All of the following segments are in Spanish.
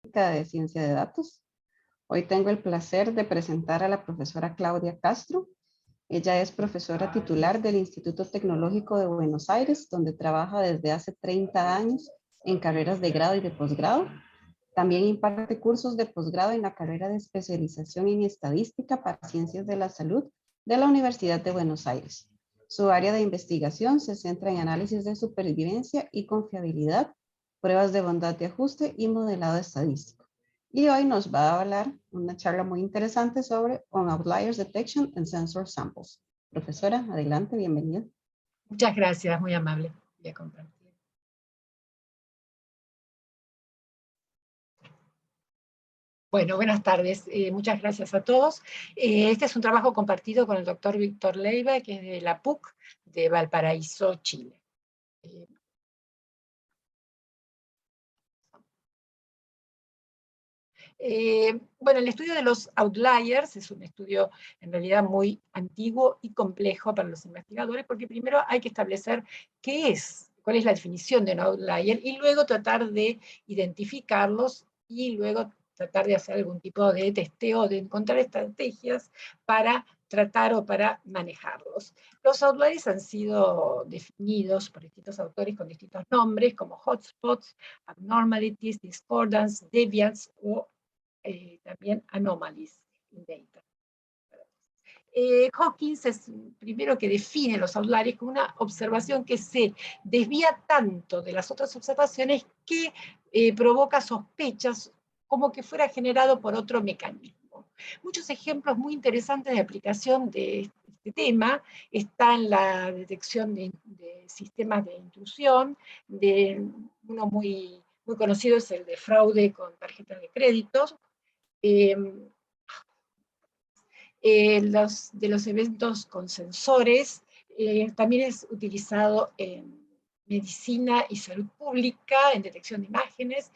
de Ciencia de Datos. Hoy tengo el placer de presentar a la profesora Claudia Castro. Ella es profesora titular del Instituto Tecnológico de Buenos Aires, donde trabaja desde hace 30 años en carreras de grado y de posgrado. También imparte cursos de posgrado en la carrera de especialización en estadística para ciencias de la salud de la Universidad de Buenos Aires. Su área de investigación se centra en análisis de supervivencia y confiabilidad, pruebas de bondad de ajuste y modelado estadístico. Y hoy nos va a hablar una charla muy interesante sobre On Outliers Detection and Sensor Samples. Profesora, adelante, bienvenida. Muchas gracias, muy amable. Voy a compartir. Bueno, buenas tardes. Muchas gracias a todos. Este es un trabajo compartido con el doctor Víctor Leiva, que es de la PUC de Valparaíso, Chile. Bueno, el estudio de los outliers es un estudio en realidad muy antiguo y complejo para los investigadores, porque primero hay que establecer cuál es la definición de un outlier, y luego tratar de identificarlos, y luego tratar de hacer algún tipo de testeo, de encontrar estrategias para tratar o para manejarlos. Los outliers han sido definidos por distintos autores con distintos nombres, como hotspots, abnormalities, discordance, deviance o también anomalies in data. Hawkins es el primero que define los outliers como una observación que se desvía tanto de las otras observaciones que provoca sospechas como que fuera generado por otro mecanismo. Muchos ejemplos muy interesantes de aplicación de este tema están la detección de sistemas de intrusión, uno muy conocido es el de fraude con tarjetas de créditos, de los eventos con sensores, también es utilizado en medicina y salud pública, en detección de imágenes,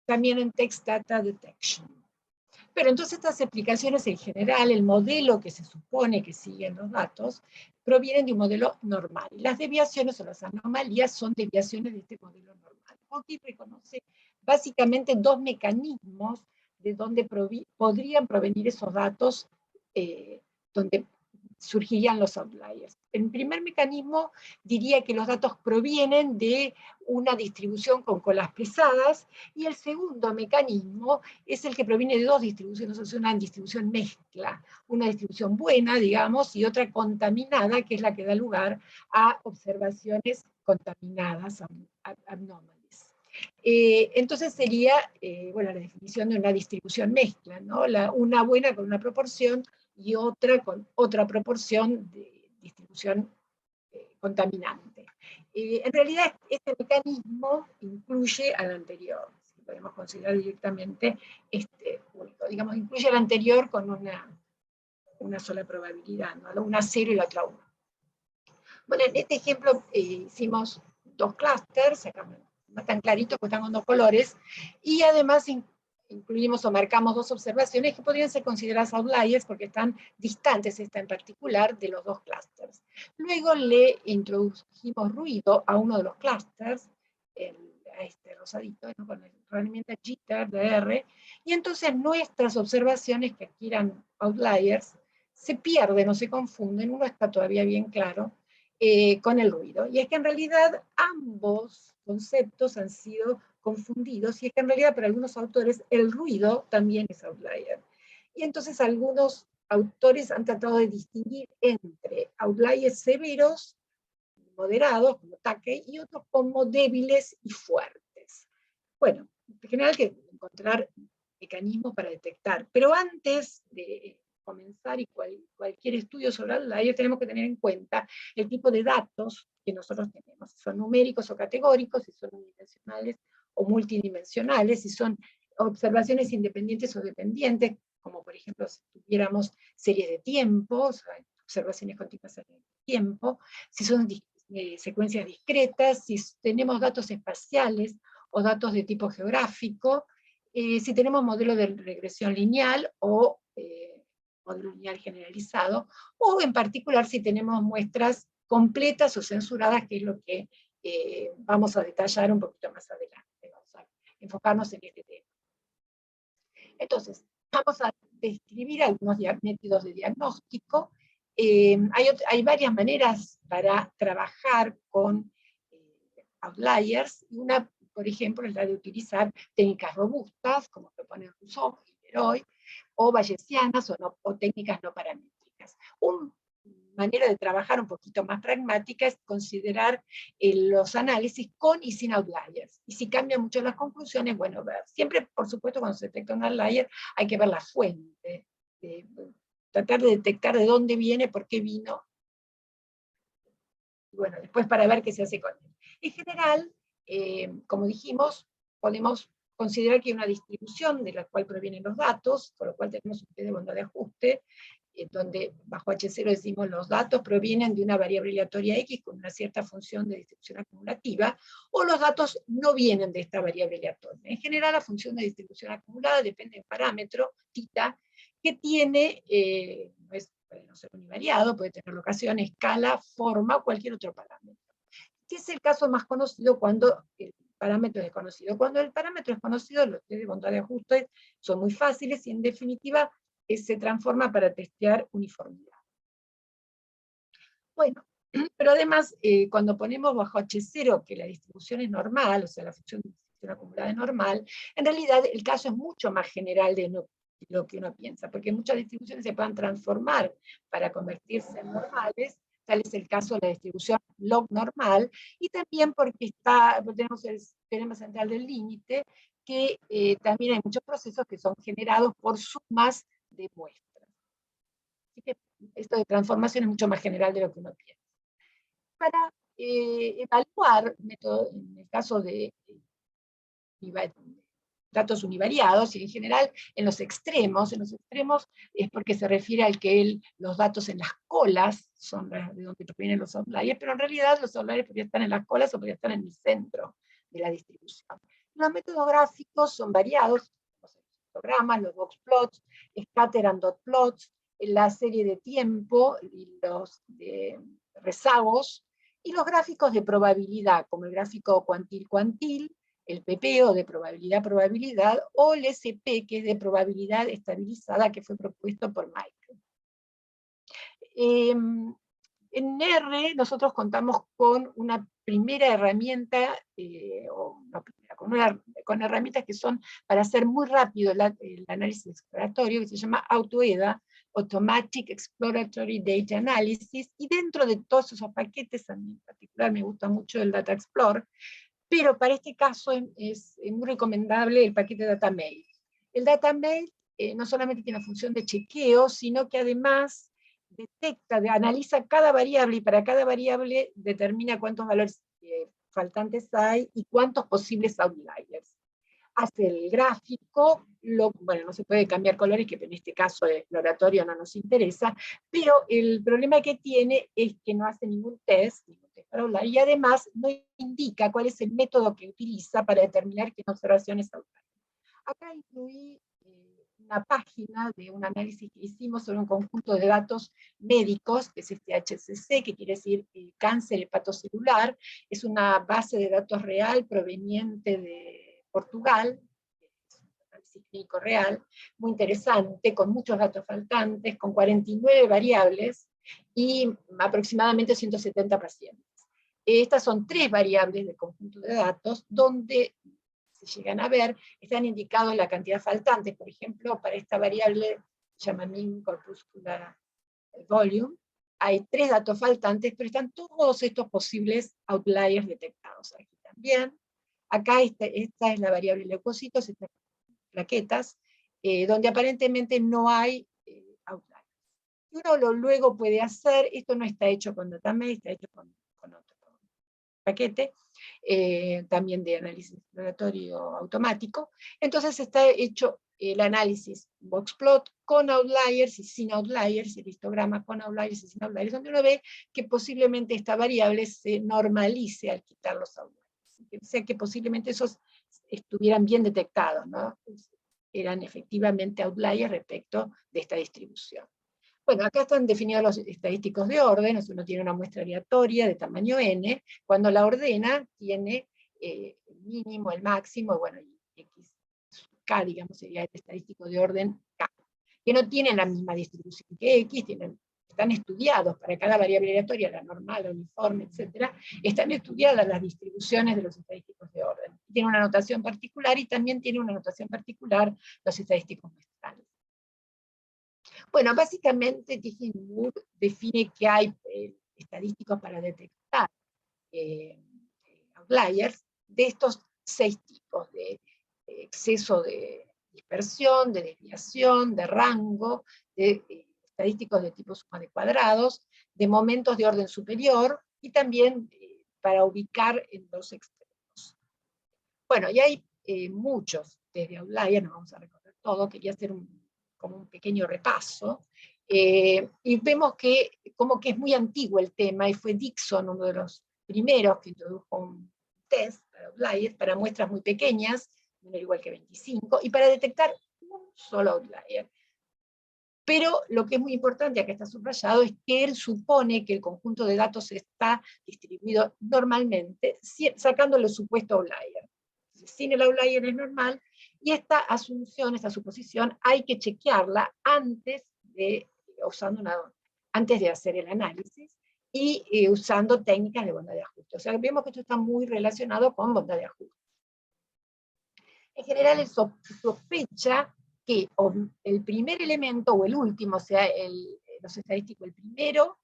también en text data detection. Pero entonces estas aplicaciones en general, el modelo que se supone que siguen los datos, provienen de un modelo normal. Las desviaciones o las anomalías son desviaciones de este modelo normal. Hawkins reconoce básicamente dos mecanismos de donde podrían provenir esos datos, donde surgirían los outliers. El primer mecanismo diría que los datos provienen de una distribución con colas pesadas, y el segundo mecanismo es el que proviene de dos distribuciones, o sea, una distribución mezcla, una distribución buena, digamos, y otra contaminada, que es la que da lugar a observaciones contaminadas, abnormales. Entonces sería, bueno, la definición de una distribución mezcla, ¿no? Una buena con una proporción y otra con otra proporción de distribución contaminante. En realidad, este mecanismo incluye al anterior, si podemos considerar directamente único. Digamos, incluye al anterior con una sola probabilidad, ¿no? Una 0 y la otra 1. Bueno, en este ejemplo hicimos dos clústeres, acá no tan clarito porque están con dos colores, y además incluimos o marcamos dos observaciones que podrían ser consideradas outliers porque están distantes, esta en particular, de los dos clústeres. Luego le introdujimos ruido a uno de los clústeres, a este rosadito, ¿no? Con la herramienta jitter de R, y entonces nuestras observaciones que aquí eran outliers se pierden o se confunden, uno está todavía bien claro, con el ruido. Y es que en realidad ambos conceptos han sido confundidos, y es que en realidad para algunos autores el ruido también es outlier. Y entonces algunos autores han tratado de distinguir entre outliers severos, moderados, como Takei, y otros como débiles y fuertes. Bueno, en general hay que encontrar mecanismos para detectar, pero antes de comenzar cualquier estudio sobre outliers tenemos que tener en cuenta el tipo de datos que nosotros tenemos, si son numéricos o categóricos, si son unidimensionales o multidimensionales, si son observaciones independientes o dependientes, como por ejemplo si tuviéramos series de tiempo, o sea, observaciones continuas en el tiempo, si son secuencias discretas, si tenemos datos espaciales o datos de tipo geográfico, si tenemos modelo de regresión lineal o modelo lineal generalizado, o en particular si tenemos muestras completas o censuradas, que es lo que vamos a detallar un poquito más adelante. Vamos a enfocarnos en este tema. Entonces, vamos a describir algunos métodos de diagnóstico. Hay varias maneras para trabajar con outliers. Una, por ejemplo, es la de utilizar técnicas robustas, como proponen Rousseau y Leroy, o bayesianas o técnicas no paramétricas. Una manera de trabajar un poquito más pragmática es considerar los análisis con y sin outliers. Y si cambian mucho las conclusiones, bueno, siempre, por supuesto, cuando se detecta un outlier, hay que ver la fuente, tratar de detectar de dónde viene, por qué vino, y bueno, después para ver qué se hace con él. En general, como dijimos, podemos considerar que hay una distribución de la cual provienen los datos, con lo cual tenemos un P de bondad de ajuste, donde bajo H0 decimos los datos provienen de una variable aleatoria X con una cierta función de distribución acumulativa, o los datos no vienen de esta variable aleatoria. En general, la función de distribución acumulada depende del parámetro, θ, que tiene, puede no ser univariado, puede tener locación, escala, forma o cualquier otro parámetro. Este es el caso más conocido cuando el parámetro es desconocido. Cuando el parámetro es conocido, los test de bondad de ajuste son muy fáciles y en definitiva se transforma para testear uniformidad. Bueno, pero además, cuando ponemos bajo H0 que la distribución es normal, o sea, la función de distribución acumulada es normal, en realidad el caso es mucho más general de lo que uno piensa, porque muchas distribuciones se pueden transformar para convertirse en normales, tal es el caso de la distribución log normal, y también porque tenemos el teorema central del límite, que también hay muchos procesos que son generados por sumas de muestras. Así que esto de transformación es mucho más general de lo que uno piensa. Para evaluar en el caso de datos univariados, y en general en los extremos es porque se refiere al que los datos en las colas son de donde provienen los outliers, pero en realidad los outliers podrían estar en las colas o podrían estar en el centro de la distribución. Los métodos gráficos son variados, los histogramas, los box plots, scatter and dot plots, la serie de tiempo, y los rezagos, y los gráficos de probabilidad, como el gráfico cuantil-cuantil, el PP o de probabilidad-probabilidad, o el SP, que es de probabilidad estabilizada, que fue propuesto por Michael. En R nosotros contamos con una primera herramienta, con herramientas que son para hacer muy rápido el análisis exploratorio, que se llama AutoEDA, Automatic Exploratory Data Analysis, y dentro de todos esos paquetes, a mí en particular me gusta mucho el Data Explorer, pero para este caso es muy recomendable el paquete DataMail. El DataMail no solamente tiene una función de chequeo, sino que además analiza cada variable, y para cada variable determina cuántos valores faltantes hay y cuántos posibles outliers. Hace el gráfico, bueno, no se puede cambiar colores, que en este caso el exploratorio no nos interesa, pero el problema que tiene es que no hace ningún test para outlier, y además no indica cuál es el método que utiliza para determinar qué observación es outlier. Acá incluí una página de un análisis que hicimos sobre un conjunto de datos médicos, que es este HCC, que quiere decir cáncer hepatocelular. Es una base de datos real proveniente de Portugal, es un análisis clínico real, muy interesante, con muchos datos faltantes, con 49 variables y aproximadamente 170 pacientes. Estas son 3 variables del conjunto de datos, donde se llegan a ver, están indicados la cantidad faltante. Por ejemplo, para esta variable, se llama mean corpuscular volume, hay 3 datos faltantes, pero están todos estos posibles outliers detectados aquí también. Acá esta es la variable leucocitos, estas plaquetas, donde aparentemente no hay outliers. Uno luego puede hacer, esto no está hecho con DataMail, está hecho con otro paquete, también de análisis exploratorio automático. Entonces está hecho el análisis boxplot con outliers y sin outliers, el histograma con outliers y sin outliers, donde uno ve que posiblemente esta variable se normalice al quitar los outliers. O sea que posiblemente esos estuvieran bien detectados, ¿no? Eran efectivamente outliers respecto de esta distribución. Bueno, acá están definidos los estadísticos de orden, uno tiene una muestra aleatoria de tamaño n, cuando la ordena tiene el mínimo, el máximo, bueno, y X. K, digamos, sería el estadístico de orden K, que no tienen la misma distribución que X, están estudiados para cada variable aleatoria, la normal, la uniforme, etc. Están estudiadas las distribuciones de los estadísticos de orden. Tiene una notación particular y también tiene una notación particular los estadísticos muestrales. Bueno, básicamente Tighe-Moore define que hay estadísticos para detectar outliers de estos 6 tipos de exceso de dispersión, de desviación, de rango, de estadísticos de tipo suma de cuadrados, de momentos de orden superior y también para ubicar en los extremos. Bueno, y hay muchos desde outliers, no vamos a recorrer todo, quería hacer como un pequeño repaso, y vemos que como que es muy antiguo el tema, y fue Dixon uno de los primeros que introdujo un test para outliers, para muestras muy pequeñas, número igual que 25, y para detectar un solo outlier. Pero lo que es muy importante, acá está subrayado, es que él supone que el conjunto de datos está distribuido normalmente, sacando los supuestos outliers. Sin el outlier es normal, y esta asunción, esta suposición, hay que chequearla antes de, antes de hacer el análisis, y usando técnicas de bondad de ajuste. O sea, vemos que esto está muy relacionado con bondad de ajuste. En general, él sospecha que el primer elemento o el último, o sea, los estadísticos, el primero,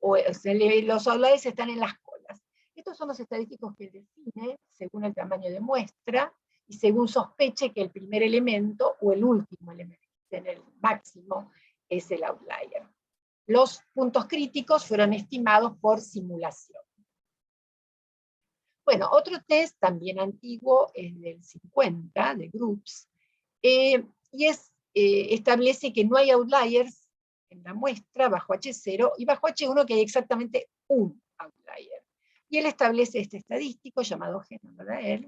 los outliers están en las colas. Estos son los estadísticos que él define según el tamaño de muestra y según sospeche que el primer elemento o el último elemento, en el máximo, es el outlier. Los puntos críticos fueron estimados por simulación. Bueno, otro test también antiguo es del 50, de Groups, y establece que no hay outliers en la muestra bajo H0, y bajo H1 que hay exactamente un outlier. Y él establece este estadístico llamado G,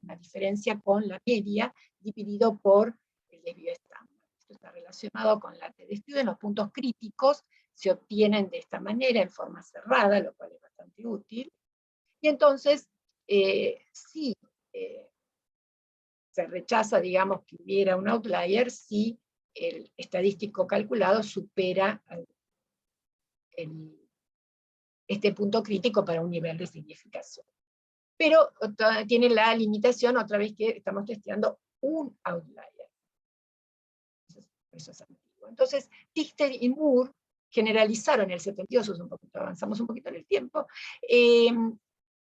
una diferencia con la media dividido por el desvío estándar. Esto está relacionado con la t-de-Student. Los puntos críticos se obtienen de esta manera, en forma cerrada, lo cual es bastante útil. Y entonces, si se rechaza, digamos, que hubiera un outlier si el estadístico calculado supera este punto crítico para un nivel de significación. Pero tiene la limitación, otra vez, que estamos testeando un outlier. Eso es antiguo. Entonces, Tighe y Moore generalizaron en el 72, avanzamos un poquito en el tiempo,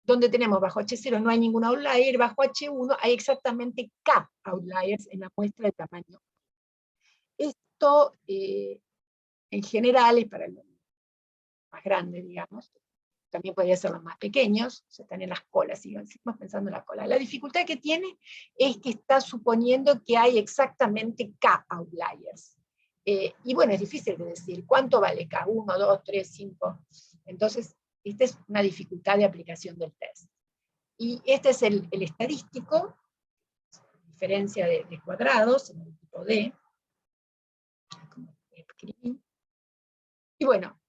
donde tenemos bajo H0 no hay ningún outlier, bajo H1 hay exactamente K outliers en la muestra de tamaño. Esto, en general, es para los más grandes, digamos. También podría ser los más pequeños, o sea, están en las colas, seguimos pensando en la cola. La dificultad que tiene es que está suponiendo que hay exactamente K outliers. Y bueno, es difícil de decir, ¿cuánto vale K? 1, 2, 3, 5. Entonces, esta es una dificultad de aplicación del test. Y este es el estadístico, diferencia de cuadrados, en el tipo D, como escribí. Y bueno,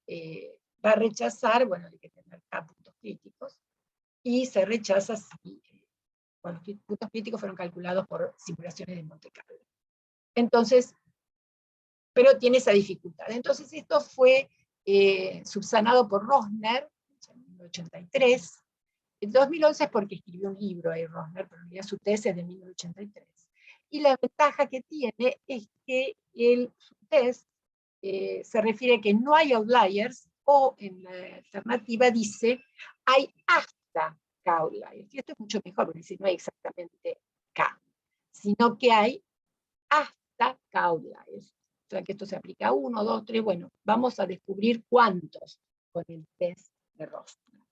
va a rechazar, bueno, hay que tener K puntos críticos, y se rechaza si los puntos críticos fueron calculados por simulaciones de Monte Carlo. Entonces, pero tiene esa dificultad. Entonces esto fue subsanado por Rosner en 1983. En 2011 es porque escribió un libro ahí Rosner, pero en realidad su tesis es de 1983. Y la ventaja que tiene es que su test se refiere a que no hay outliers, o en la alternativa dice hay hasta K outliers. Y esto es mucho mejor, porque dice no hay exactamente K, sino que hay hasta K outliers. O sea que esto se aplica a 1, 2, 3, bueno, vamos a descubrir cuántos con el test de Rosner.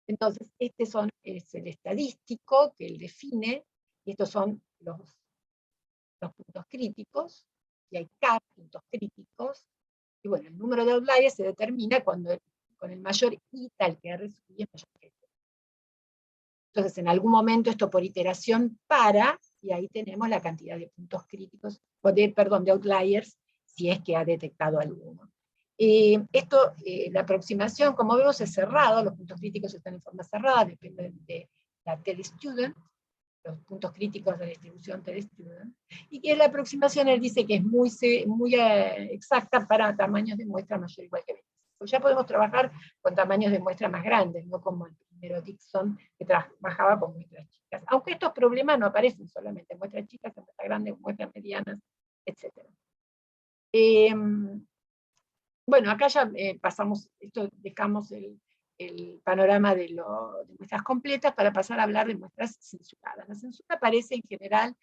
Entonces, este es el estadístico que él define, y estos son los puntos críticos, y hay K puntos críticos, y bueno, el número de outliers se determina cuando con el mayor I tal que R sub I es mayor que T. Entonces, en algún momento esto por iteración para, y ahí tenemos la cantidad de puntos críticos, de outliers, si es que ha detectado alguno. La aproximación, como vemos, es cerrado, los puntos críticos están en forma cerrada, depende de la t-de-Student, los puntos críticos de la distribución T-Student, y que la aproximación él dice que es muy exacta para tamaños de muestra mayor o igual que 25. Ya podemos trabajar con tamaños de muestra más grandes, no como el primero Dixon, que trabajaba con muestras chicas. Aunque estos problemas no aparecen solamente en muestras chicas, en muestras grandes, en muestras medianas, etc. Bueno, acá ya pasamos, dejamos el panorama de muestras completas para pasar a hablar de muestras censuradas. La censura aparece en general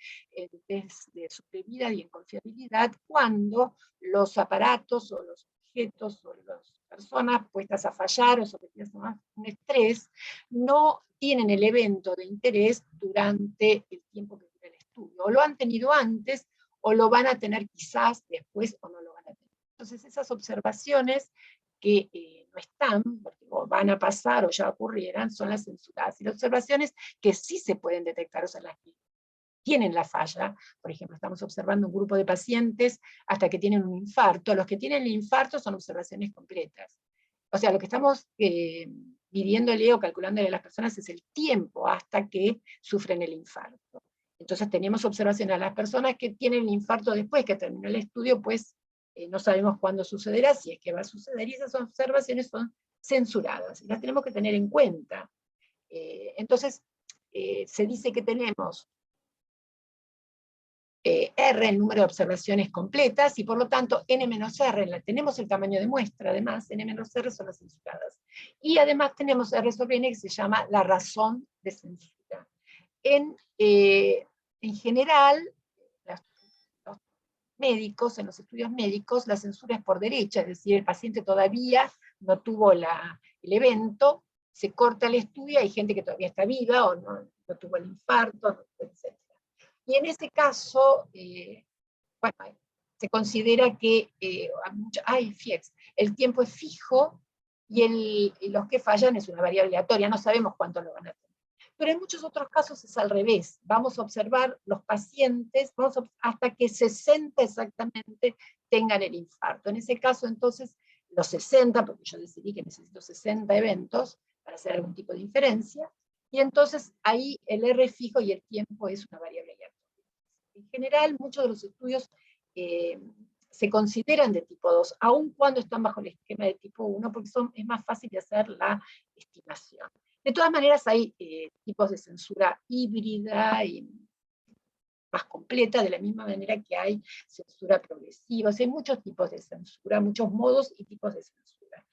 desde su previda y en confiabilidad cuando los aparatos o los objetos o las personas puestas a fallar o sometidas a un estrés no tienen el evento de interés durante el tiempo que dura el estudio. O lo han tenido antes o lo van a tener quizás después o no lo van a tener. Entonces esas observaciones que no están, porque o van a pasar o ya ocurrieran, son las censuradas. Y las observaciones que sí se pueden detectar, o sea, las que tienen la falla, por ejemplo, estamos observando un grupo de pacientes hasta que tienen un infarto. Los que tienen el infarto son observaciones completas. O sea, lo que estamos midiéndole o calculándole a las personas es el tiempo hasta que sufren el infarto. Entonces tenemos observaciones a las personas que tienen el infarto después que terminó el estudio, pues no sabemos cuándo sucederá, si es que va a suceder, y esas observaciones son censuradas, y las tenemos que tener en cuenta. Entonces, se dice que tenemos R, el número de observaciones completas, y por lo tanto N-R, tenemos el tamaño de muestra, además, N-R son las censuradas. Y además tenemos R sobre N, que se llama la razón de censura. En general, los médicos, en los estudios médicos, la censura es por derecha, es decir, el paciente todavía no tuvo el evento, se corta el estudio, hay gente que todavía está viva, o no tuvo el infarto, etc. Y en ese caso, bueno, se considera que el tiempo es fijo y los que fallan es una variable aleatoria, no sabemos cuánto lo van a tener. Pero en muchos otros casos es al revés. Vamos a observar los pacientes hasta que 60 exactamente tengan el infarto. En ese caso, entonces, los 60, porque yo decidí que necesito 60 eventos para hacer algún tipo de inferencia, y entonces ahí el R fijo y el tiempo es una variable aleatoria. En general, muchos de los estudios se consideran de tipo 2, aun cuando están bajo el esquema de tipo 1, porque es más fácil de hacer la estimación. De todas maneras, hay tipos de censura híbrida y más completa, de la misma manera que hay censura progresiva. O sea, hay muchos tipos de censura, muchos modos y tipos de censura.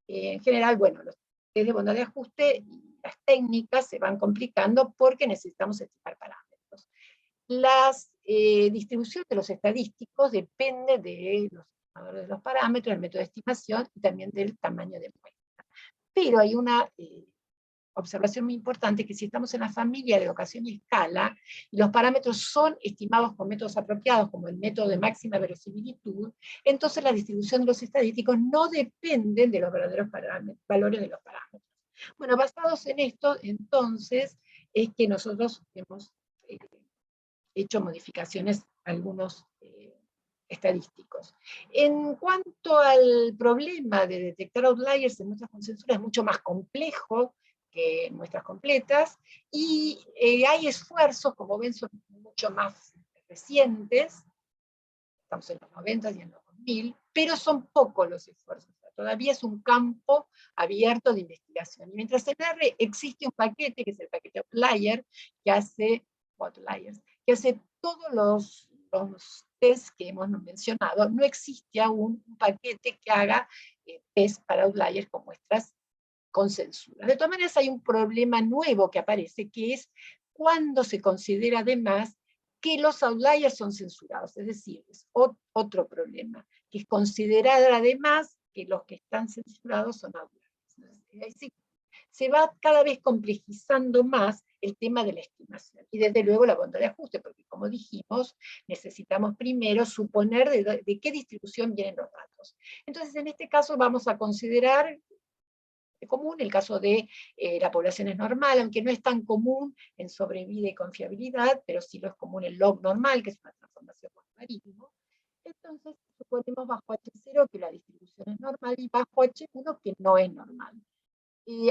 En general, bueno, los test de bondad de ajuste y las técnicas se van complicando porque necesitamos estimar parámetros. La distribución de los estadísticos depende de los estimadores de los parámetros, el método de estimación y también del tamaño de muestra. Pero hay una observación muy importante, que si estamos en la familia de locación y escala, y los parámetros son estimados con métodos apropiados, como el método de máxima verosimilitud, entonces la distribución de los estadísticos no dependen de los verdaderos valores de los parámetros. Bueno, basados en esto, entonces, es que nosotros hemos hecho modificaciones a algunos estadísticos. En cuanto al problema de detectar outliers en muestras con censura, es mucho más complejo que en muestras completas, y hay esfuerzos, como ven, son mucho más recientes, estamos en los 90 y en los 2000, pero son pocos los esfuerzos. Todavía es un campo abierto de investigación. Y mientras en R existe un paquete, que es el paquete Outlier, que hace todos los test que hemos mencionado, no existe aún un paquete que haga test para Outliers con muestras con censura. De todas maneras, hay un problema nuevo que aparece, que es cuando se considera además que los outliers son censurados, es decir, es otro problema, que es considerar además que los que están censurados son outliers. Se va cada vez complejizando más el tema de la estimación, y desde luego la bondad de ajuste, porque como dijimos, necesitamos primero suponer de qué distribución vienen los datos. Entonces, en este caso vamos a considerar común, el caso de la población es normal, aunque no es tan común en sobrevida y confiabilidad, pero sí lo es común el log normal, que es una transformación por logaritmo. Entonces, suponemos bajo H0 que la distribución es normal, y bajo H1 que no es normal.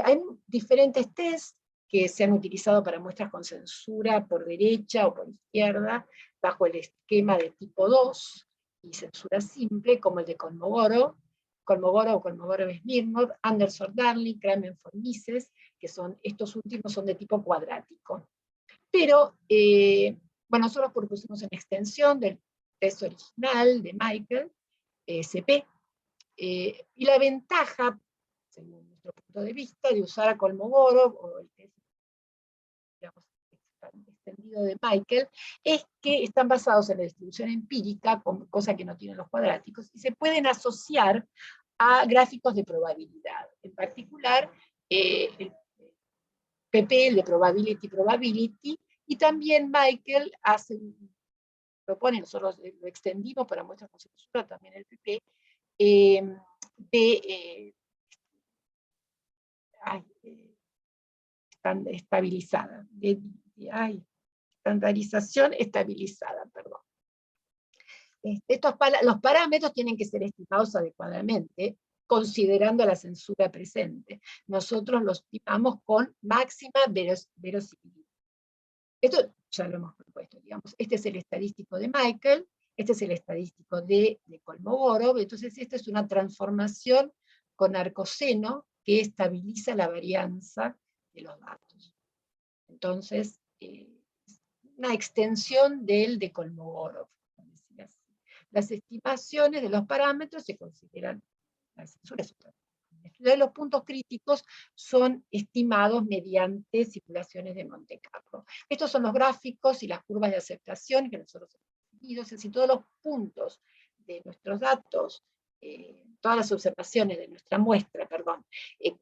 Hay diferentes tests que se han utilizado para muestras con censura por derecha o por izquierda, bajo el esquema de tipo 2 y censura simple, como el de Kolmogorov o Kolmogorov-Smirnov, Anderson-Darling, Kramer-Mises, que estos últimos son de tipo cuadrático. Pero, bueno, nosotros propusimos una extensión del test original de Michael, SP, y la ventaja, según nuestro punto de vista, de usar a Kolmogorov o el test, digamos, extendido de Michael, es que están basados en la distribución empírica, cosa que no tienen los cuadráticos, y se pueden asociar a gráficos de probabilidad. En particular, el PP, el de probability, y también Michael propone, nosotros lo extendimos para muestras con censura, también el PP, estabilizada, estandarización estabilizada, perdón. Los parámetros tienen que ser estimados adecuadamente, considerando la censura presente. Nosotros los estimamos con máxima verosimilitud. Esto ya lo hemos propuesto, digamos. Este es el estadístico de Michael, este es el estadístico de Kolmogorov, entonces esta es una transformación con arcoseno que estabiliza la varianza de los datos. Entonces, una extensión del de Kolmogorov. Las estimaciones de los parámetros se consideran, la censura es otra. Los puntos críticos son estimados mediante simulaciones de Monte Carlo. Estos son los gráficos y las curvas de aceptación que nosotros hemos seguido, es decir, todos los puntos de nuestros datos, todas las observaciones de nuestra muestra, perdón,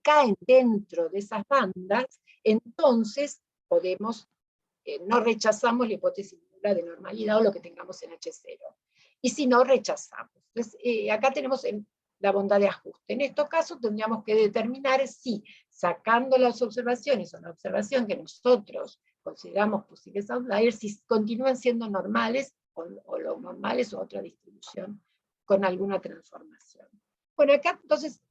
caen dentro de esas bandas, entonces no rechazamos la hipótesis nula de normalidad o lo que tengamos en H0. Y si no, rechazamos. Entonces, acá tenemos la bondad de ajuste. En estos casos tendríamos que determinar si, sacando las observaciones o la observación que nosotros consideramos posibles outliers, si continúan siendo normales o los normales o otra distribución con alguna transformación. Bueno, acá entonces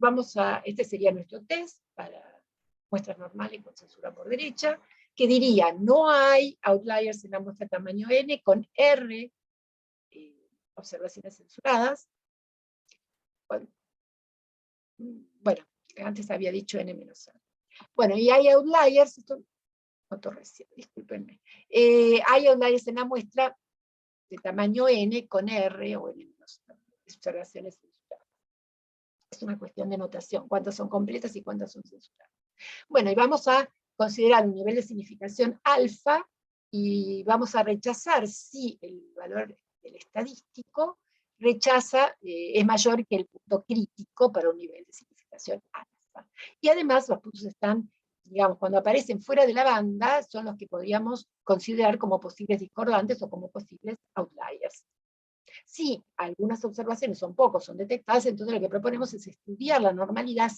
este sería nuestro test para muestras normales con censura por derecha, que diría, no hay outliers en la muestra tamaño n con R, observaciones censuradas. Bueno, antes había dicho n menos r. Bueno, y hay outliers, esto noto recién, discúlpenme. Hay outliers en la muestra de tamaño n con r o n menos r, observaciones censuradas. Es una cuestión de notación, cuántas son completas y cuántas son censuradas. Bueno, y vamos a considerar un nivel de significación alfa, y vamos a rechazar si el valor del estadístico es mayor que el punto crítico para un nivel de significación alfa. Y además los puntos están, digamos, cuando aparecen fuera de la banda, son los que podríamos considerar como posibles discordantes o como posibles outliers. Si algunas observaciones son pocos, son detectadas, entonces lo que proponemos es estudiar la normalidad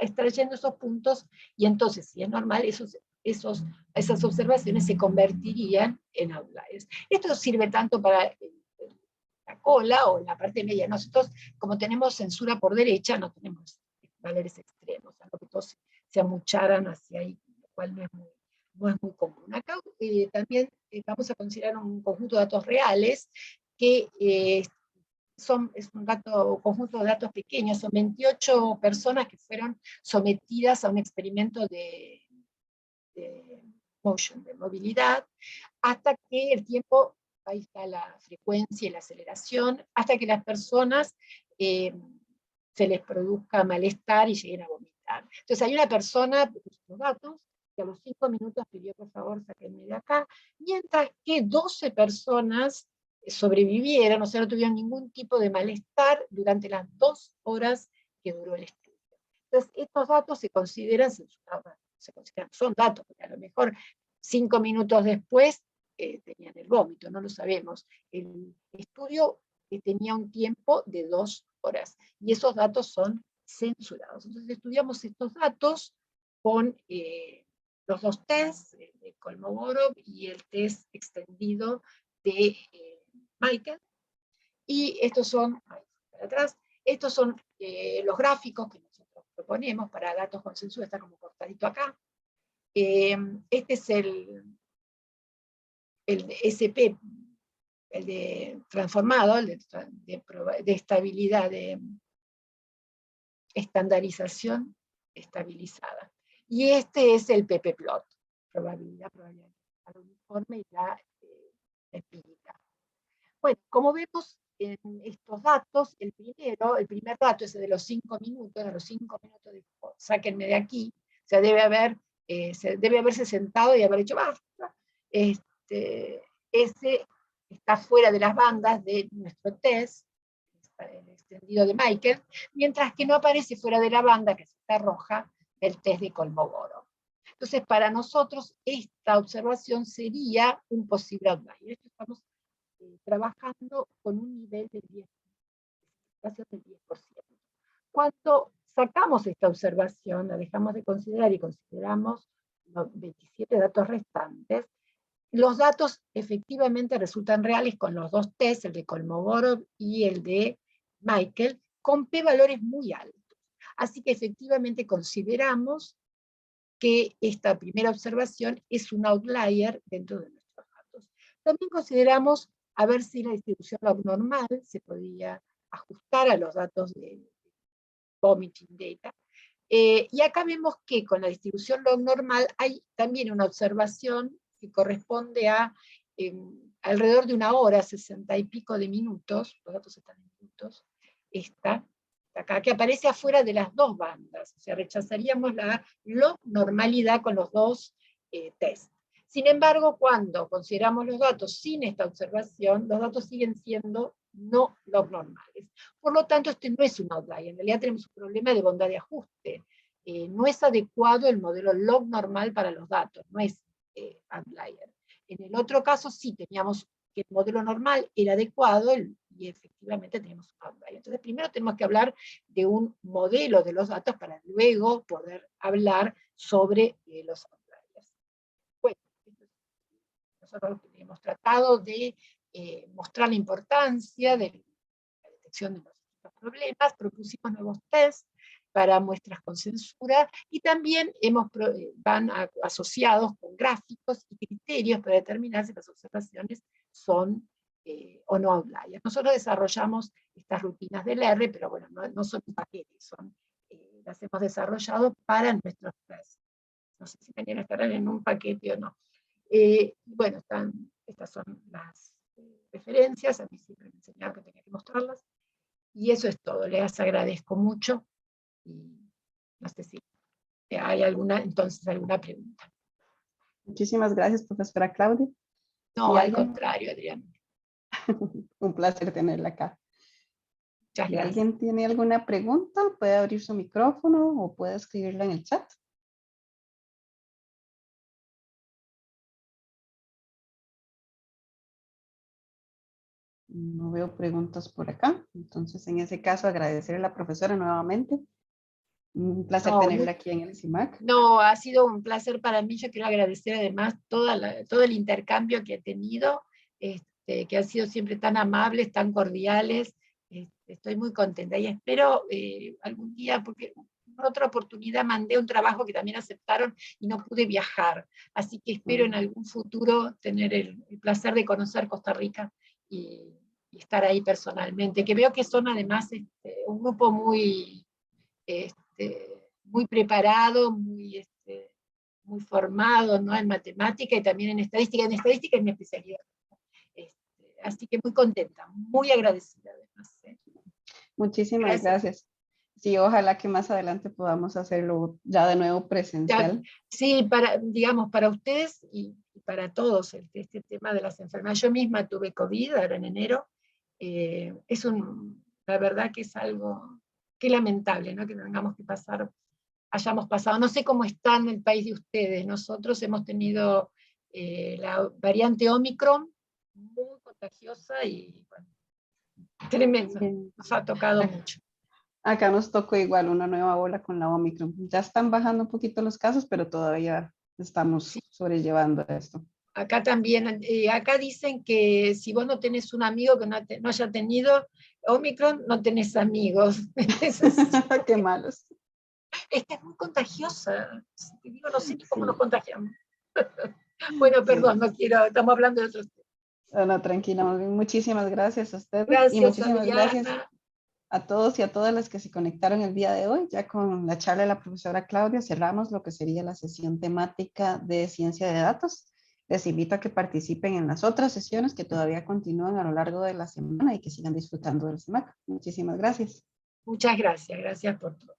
extrayendo esos puntos, y entonces, si es normal, esas observaciones se convertirían en outliers. Esto sirve tanto para la cola o la parte media. Nosotros, como tenemos censura por derecha, no tenemos valores extremos, a lo que todos se amucharan hacia ahí, lo cual no es muy común. Acá también vamos a considerar un conjunto de datos reales, que es un conjunto de datos pequeños, son 28 personas que fueron sometidas a un experimento de motion, de movilidad, hasta que el tiempo, ahí está la frecuencia y la aceleración, hasta que las personas se les produzca malestar y lleguen a vomitar. Entonces hay una persona, los datos, que a los 5 minutos pidió, por favor, sáquenme de acá, mientras que 12 personas sobrevivieron, o sea, no tuvieron ningún tipo de malestar durante las 2 horas que duró el estudio. Entonces, estos datos se consideran censurados, son datos, porque a lo mejor 5 minutos después tenían el vómito, no lo sabemos. El estudio tenía un tiempo de 2 horas, y esos datos son censurados. Entonces estudiamos estos datos con los dos tests, de Kolmogorov y el test extendido de Michael, y estos son, para atrás, estos son los gráficos que nosotros proponemos para datos con censura, está como cortadito acá. Este es el SP, el de transformado, el de estabilidad, de estandarización estabilizada. Y este es el ppplot, probabilidad uniforme y la empírica. Bueno, como vemos en estos datos, el primer dato, ese de los 5 minutos, sáquenme de aquí, o sea, debe haberse sentado y haber dicho, basta. Ese está fuera de las bandas de nuestro test, el extendido de Michael, mientras que no aparece fuera de la banda, que está roja, del test de Kolmogorov. Entonces, para nosotros, esta observación sería un posible outlier. Esto estamos trabajando con un nivel de 10%. Cuando sacamos esta observación, la dejamos de considerar y consideramos los 27 datos restantes, los datos efectivamente resultan reales con los dos tests, el de Kolmogorov y el de Michael, con p-valores muy altos. Así que efectivamente consideramos que esta primera observación es un outlier dentro de nuestros datos. También consideramos a ver si la distribución log normal se podía ajustar a los datos de vomiting data. Y acá vemos que con la distribución log normal hay también una observación que corresponde a alrededor de 1 hora, 60 y pico de minutos, los datos están en minutos, esta acá, que aparece afuera de las dos bandas, o sea, rechazaríamos la log normalidad con los dos tests. Sin embargo, cuando consideramos los datos sin esta observación, los datos siguen siendo no log normales. Por lo tanto, este no es un outlier, en realidad tenemos un problema de bondad de ajuste. No es adecuado el modelo log normal para los datos, no es outlier. En el otro caso sí teníamos que el modelo normal era adecuado y efectivamente tenemos un outlier. Entonces primero tenemos que hablar de un modelo de los datos para luego poder hablar sobre los outliers. Bueno, nosotros hemos tratado de mostrar la importancia de la detección de los problemas, propusimos nuevos tests para muestras con censura, y también van asociados con gráficos y criterios para determinar si las observaciones son o no outliers. Nosotros desarrollamos estas rutinas del R, pero bueno, no son paquetes, las hemos desarrollado para nuestros tests. No sé si mañana estarán en un paquete o no. Bueno, estas son las referencias, a mí siempre me enseñaron que tenía que mostrarlas, y eso es todo, les agradezco mucho. Y no sé si hay alguna pregunta. Muchísimas gracias, profesora Claudia. No, al contrario, Adriana. Un placer tenerla acá. Muchas Si gracias. alguien tiene alguna pregunta, puede abrir su micrófono o puede escribirla en el chat. No veo preguntas por acá. Entonces, en ese caso, agradecer a la profesora nuevamente. Un placer tenerla aquí en el CIMAC. No, ha sido un placer para mí. Yo quiero agradecer además todo el intercambio que he tenido, que han sido siempre tan amables, tan cordiales. Estoy muy contenta y espero algún día, porque en otra oportunidad mandé un trabajo que también aceptaron y no pude viajar. Así que espero en algún futuro tener el placer de conocer Costa Rica y estar ahí personalmente, que veo que son además un grupo muy preparado, muy formado, ¿no?, en matemática y también en estadística. En estadística es mi especialidad. Así que muy contenta, muy agradecida además. Muchísimas gracias. Sí, ojalá que más adelante podamos hacerlo ya de nuevo presencial. Sí, digamos, para ustedes y para todos, este tema de las enfermedades. Yo misma tuve COVID ahora en enero. La verdad que es algo que lamentable, ¿no?, que tengamos que hayamos pasado. No sé cómo está en el país de ustedes. Nosotros hemos tenido la variante Omicron, muy contagiosa y bueno, tremenda. Nos ha tocado mucho. Acá nos tocó igual una nueva ola con la Omicron. Ya están bajando un poquito los casos, pero todavía estamos sobrellevando esto. Acá también, acá dicen que si vos no tenés un amigo que no haya tenido Omicron, no tenés amigos. Qué malos. Esta es muy contagiosa. Te digo, no sé ni cómo nos contagiamos. Bueno, perdón, Sí. no quiero, estamos hablando de otros temas. No, no, tranquila, más bien, muchísimas gracias a usted y Gracias, muchísimas gracias Adriana. a todos y a todas las que se conectaron el día de hoy. Ya con la charla de la profesora Claudia cerramos lo que sería la sesión temática de ciencia de datos. Les invito a que participen en las otras sesiones que todavía continúan a lo largo de la semana y que sigan disfrutando del semana. Muchísimas gracias. Muchas gracias, gracias por todo.